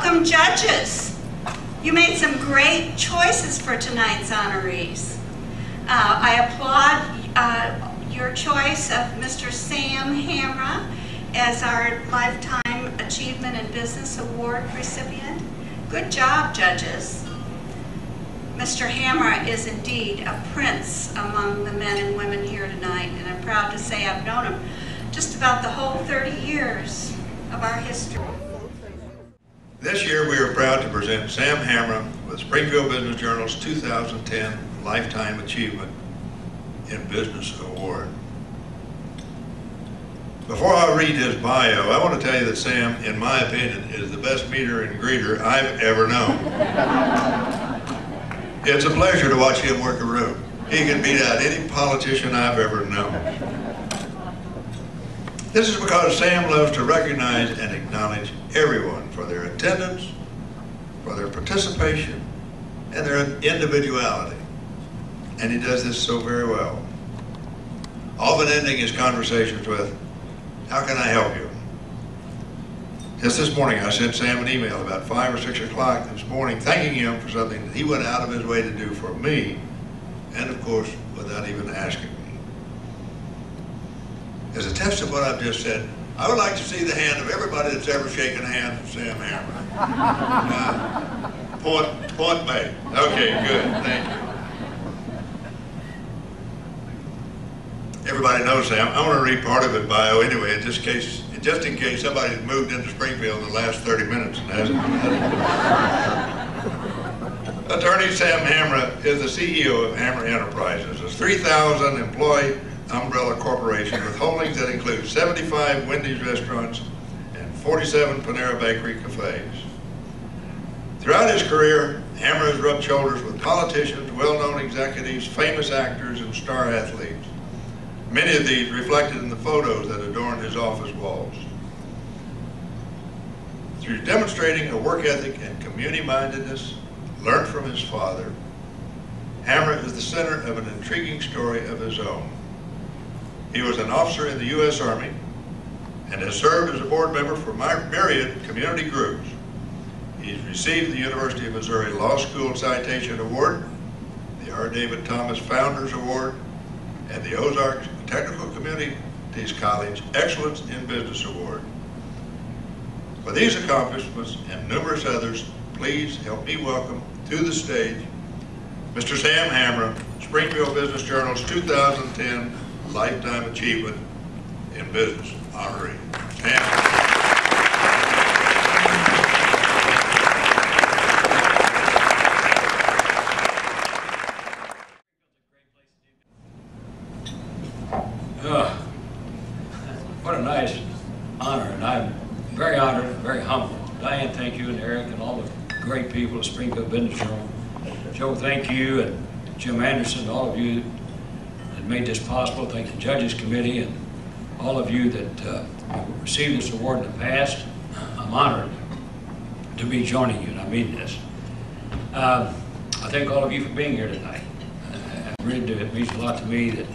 Welcome, judges. You made some great choices for tonight's honorees. I applaud your choice of Mr. Sam Hamra as our Lifetime Achievement in Business Award recipient. Good job, judges. Mr. Hamra is indeed a prince among the men and women here tonight, and I'm proud to say I've known him just about the whole 30 years of our history. This year we are proud to present Sam Hamra with Springfield Business Journal's 2010 Lifetime Achievement in Business Award. Before I read his bio, I want to tell you that Sam, in my opinion, is the best meter and greeter I've ever known. It's a pleasure to watch him work a room. He can beat out any politician I've ever known. This is because Sam loves to recognize and acknowledge everyone for their attendance, for their participation, and their individuality. And he does this so very well. Often ending his conversations with, "How can I help you?" Just this morning I sent Sam an email about 5 or 6 o'clock this morning thanking him for something that he went out of his way to do for me, and of course without even asking me. As a test of what I've just said, I would like to see the hand of everybody that's ever shaken hands with Sam Hamra. Point made. Okay, good, thank you. Everybody knows Sam. I want to read part of his bio anyway, just in case somebody's moved into Springfield in the last 30 minutes and hasn't. Attorney Sam Hamra is the CEO of Hamra Enterprises, a 3,000 employee umbrella corporation with holdings that include 75 Wendy's restaurants and 47 Panera Bakery cafés. Throughout his career, Hamra has rubbed shoulders with politicians, well-known executives, famous actors, and star athletes. Many of these reflected in the photos that adorn his office walls. Through demonstrating a work ethic and community-mindedness learned from his father, Hamra is the center of an intriguing story of his own. He was an officer in the U.S. Army and has served as a board member for myriad community groups. He's received the University of Missouri Law School Citation Award, the R. David Thomas Founders Award, and the Ozarks Technical Communities College Excellence in Business Award. For these accomplishments and numerous others, please help me welcome to the stage Mr. Sam Hamra, Springfield Business Journal's 2010 Lifetime Achievement in Business honoree. Sam. What a nice honor, and I'm very honored and very humbled. Diane, thank you, and Eric, and all the great people at Springfield Business Journal. Joe, thank you, and Jim Anderson, all of you that made this possible. Thank the Judges Committee, and all of you that received this award in the past. I'm honored to be joining you, and I mean this. I thank all of you for being here tonight. I really do. It means a lot to me that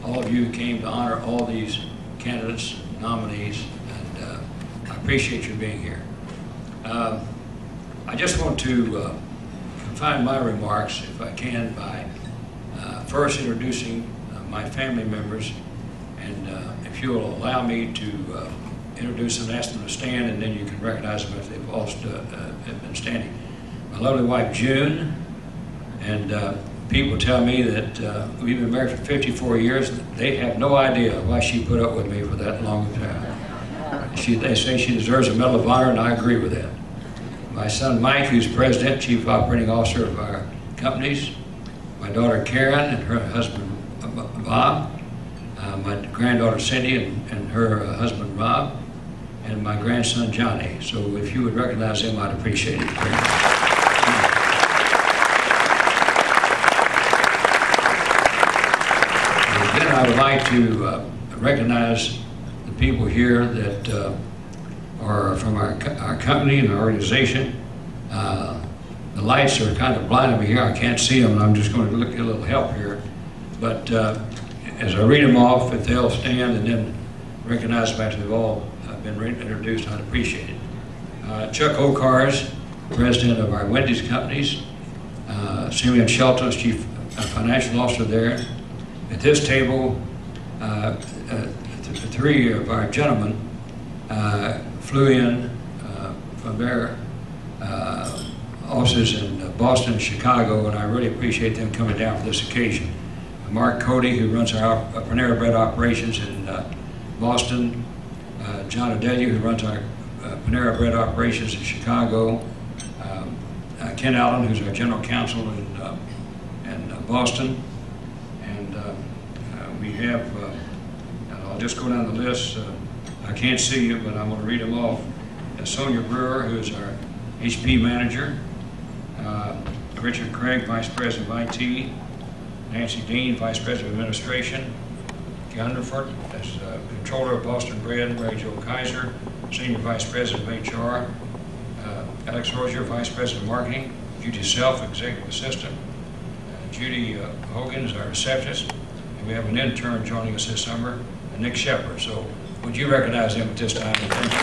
all of you came to honor all these candidates, nominees, and I appreciate you being here. I just want to confine my remarks, if I can, by first introducing my family members, and if you will allow me to introduce them and ask them to stand, and then you can recognize them if they've all have been standing. My lovely wife, June, and people tell me that we've been married for 54 years. They have no idea why she put up with me for that long time. They say she deserves a Medal of Honor, and I agree with that. My son Mike, who's President, Chief Operating Officer of our companies. My daughter Karen and her husband Bob. My granddaughter Cindy and her husband Rob. And my grandson Johnny. So if you would recognize them, I'd appreciate it very much. I would like to recognize the people here that are from our company and our organization. The lights are kind of blinding me here. I can't see them, and I'm just going to get a little help here. But as I read them off, if they'll stand and then recognize them after they've all been introduced, I'd appreciate it. Chuck Okars, president of our Wendy's companies. Simeon Shelton is chief financial officer there. At this table, three of our gentlemen flew in from their offices in Boston and Chicago, and I really appreciate them coming down for this occasion. Mark Cody, who runs our Panera Bread operations in Boston. John Adelia, who runs our Panera Bread operations in Chicago. Ken Allen, who's our general counsel in Boston. And we have, I'll just go down the list. I can't see you, but I'm going to read them off. Sonia Brewer, who is our HP manager. Richard Craig, vice president of IT. Nancy Dean, vice president of administration. Gunderford, as controller of Boston Bread. Mary Jo Kaiser, senior vice president of HR. Alex Rozier, vice president of marketing. Judy Self, executive assistant. Judy Hogan is our receptionist. And we have an intern joining us this summer, Nick Shepard. So would you recognize him at this time? And thank you.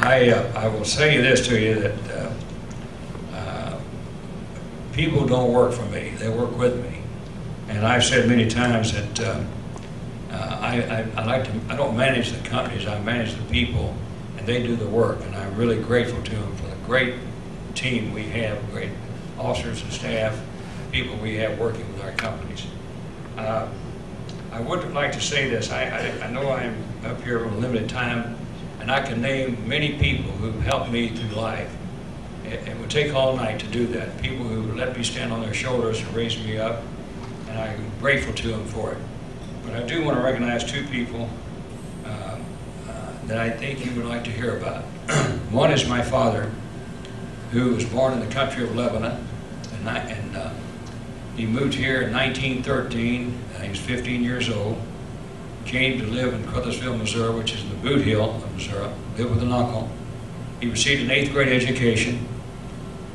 I will say this to you, that people don't work for me, they work with me. And I've said many times that I don't manage the companies, I manage the people, and they do the work. And I'm really grateful to them for the great team we have, great officers and staff, people we have working with our companies. I would like to say this, I know I'm up here with a limited time, and I can name many people who've helped me through life. It would take all night to do that. People who let me stand on their shoulders and raise me up, and I'm grateful to them for it. But I do want to recognize two people that I think you would like to hear about. One is my father, who was born in the country of Lebanon, and he moved here in 1913. He was 15 years old. Came to live in Crothersville, Missouri, which is in the Boot Hill of Missouri, lived with an uncle. He received an 8th grade education,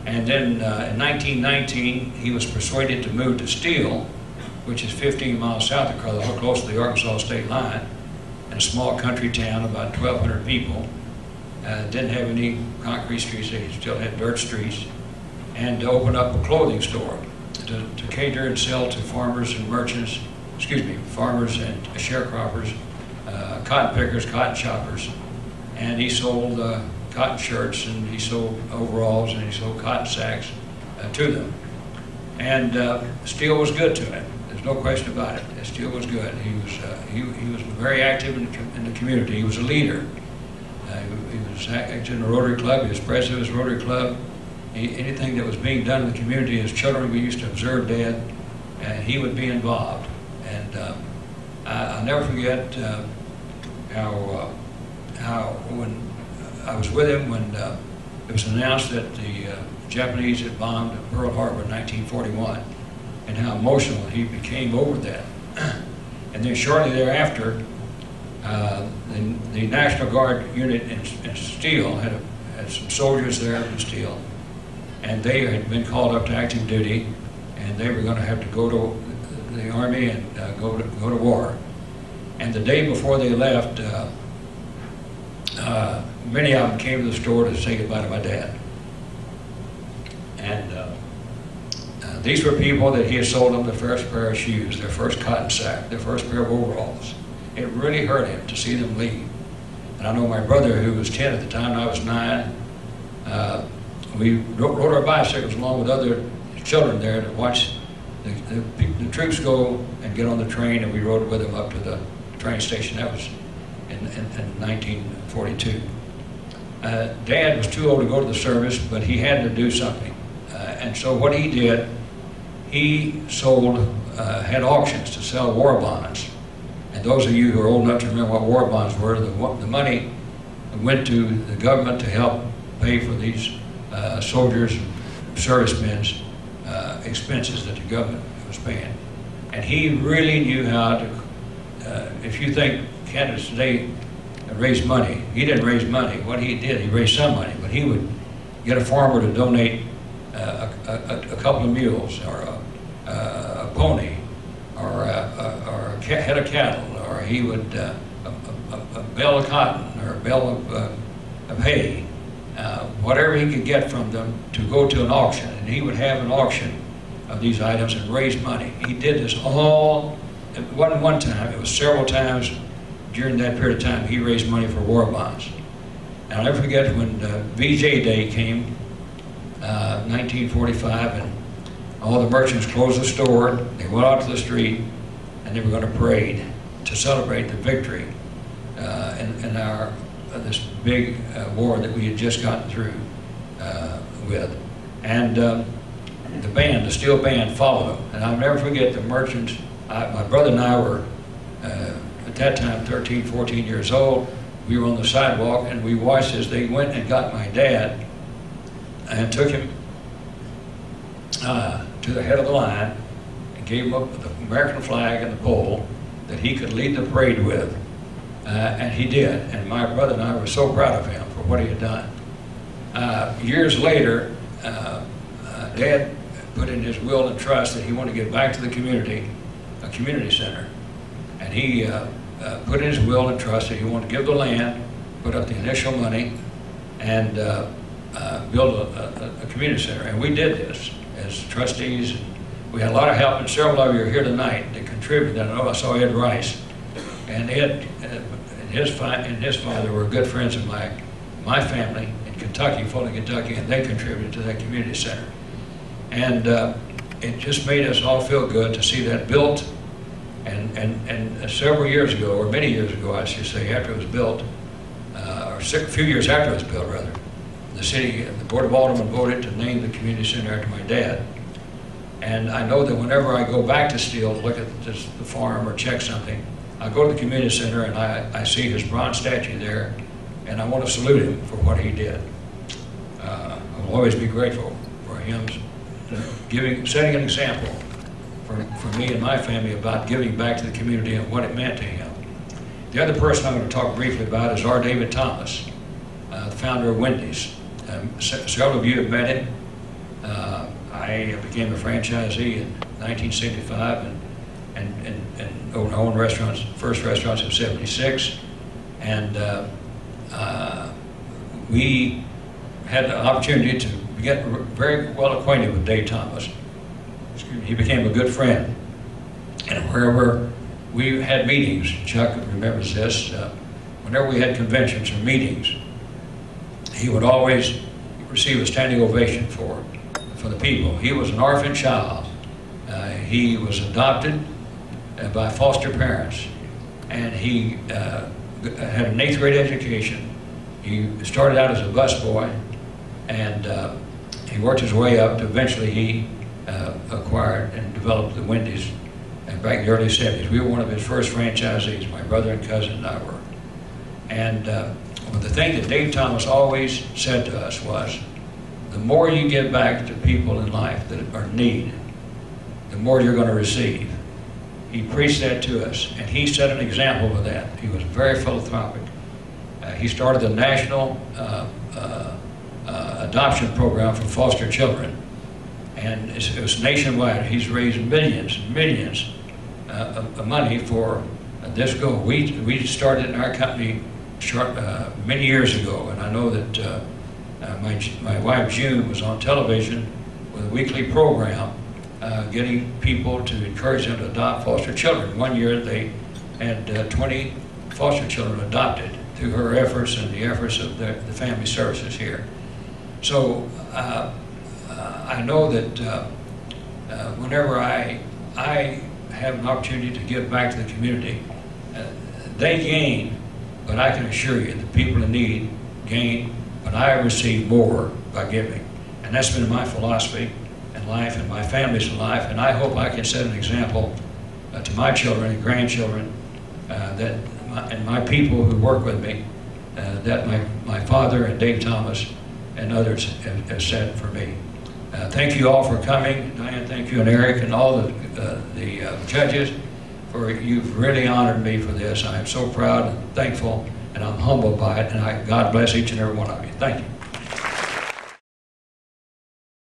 and then in 1919, he was persuaded to move to Steele, which is 15 miles south of Crothersville, close to the Arkansas state line, in a small country town, about 1,200 people. Didn't have any concrete streets, they still had dirt streets, and to open up a clothing store to cater and sell to farmers and merchants, farmers and sharecroppers, cotton pickers, cotton choppers. And he sold cotton shirts, and he sold overalls, and he sold cotton sacks to them. And steel was good to him. There's no question about it. Steel was good. He was very active in the community. He was a leader. He was active in the Rotary Club. He was president of his Rotary Club. Anything that was being done in the community, as children, we used to observe Dad, and he would be involved. And I'll never forget how when I was with him when it was announced that the Japanese had bombed Pearl Harbor in 1941, and how emotional he became over that. And then shortly thereafter, the National Guard unit in Steele had some soldiers there in Steele, and they had been called up to active duty, and they were going to have to go to the Army and go to war. And the day before they left, many of them came to the store to say goodbye to my dad. And these were people that he had sold them their first pair of shoes, their first cotton sack, their first pair of overalls. It really hurt him to see them leave. And I know my brother, who was 10 at the time, and I was 9, we rode our bicycles along with other children there to watch the troops go and get on the train, and we rode with them up to the train station. That was in 1942. Dad was too old to go to the service, but he had to do something. And so what he did, he had auctions to sell war bonds. And those of you who are old enough to remember what war bonds were, the money went to the government to help pay for these soldiers and servicemen's expenses that the government was paying. And he really knew how to, if you think candidates today raise money, he didn't raise money. What he did, he raised some money, but he would get a farmer to donate a couple of mules, or a pony, or a head of cattle, or he would a bale of cotton, or a bale of hay, whatever he could get from them to go to an auction. And he would have an auction of these items and raise money. He did this all, it wasn't one time, it was several times during that period of time. He raised money for war bonds. And I'll never forget when VJ Day came, 1945, and all the merchants closed the store. They went out to the street, and they were going to parade to celebrate the victory in our this big war that we had just gotten through with. And the band, the steel band, followed them. And I'll never forget the merchants. My brother and I were at that time 13, 14 years old. We were on the sidewalk, and we watched as they went and got my dad and took him to the head of the line and gave him up the American flag and the pole that he could lead the parade with. And he did. And my brother and I were so proud of him for what he had done. Years later, Dad put in his will and trust that he wanted to give back to the community, a community center. And he put in his will and trust that he wanted to give the land, put up the initial money, and build a community center. And we did this as trustees. We had a lot of help, and several of you are here tonight that contributed. I know I saw Ed Rice. And Ed and his father were good friends of my family in Kentucky, Fulton, Kentucky, and they contributed to that community center. And it just made us all feel good to see that built. And several years ago, or many years ago, I should say, after it was built, or a few years after it was built, rather, the city, the Board of Aldermen voted to name the community center after my dad. And I know that whenever I go back to Steele to look at the farm or check something, I go to the community center and I see his bronze statue there, and I want to salute him for what he did. I will always be grateful for him setting an example for me and my family about giving back to the community and what it meant to him. The other person I'm going to talk briefly about is R. David Thomas, the founder of Wendy's. Several of you have met him. I became a franchisee in 1975 and owned our own restaurants, first restaurants in '76. And we had the opportunity to get very well acquainted with Dave Thomas. He became a good friend. And wherever we had meetings, Chuck remembers this, whenever we had conventions or meetings, he would always receive a standing ovation for the people. He was an orphan child. He was adopted by foster parents, and he had an 8th grade education. He started out as a busboy, and he worked his way up to eventually he acquired and developed the Wendy's back in the early 70s. We were one of his first franchisees, my brother and cousin and I were. And the thing that Dave Thomas always said to us was, the more you give back to people in life that are in need, the more you're going to receive. He preached that to us, and he set an example of that. He was very philanthropic. He started the national adoption program for foster children, and it was nationwide. He's raised millions and millions of money for this goal. We started in our company many years ago, and I know that my wife June was on television with a weekly program getting people to encourage them to adopt foster children. One year they had 20 foster children adopted through her efforts and the efforts of the family services here. So I know that whenever I have an opportunity to give back to the community, they gain, but I can assure you the people in need gain, but I receive more by giving. And that's been my philosophy in life and my family's life, and I hope I can set an example to my children and grandchildren and my people who work with me that my father and Dave Thomas and others have set for me. Thank you all for coming. Diane, thank you, and Eric, and all the judges, for you've really honored me for this. I am so proud and thankful, and I'm humbled by it, and God bless each and every one of you. Thank you.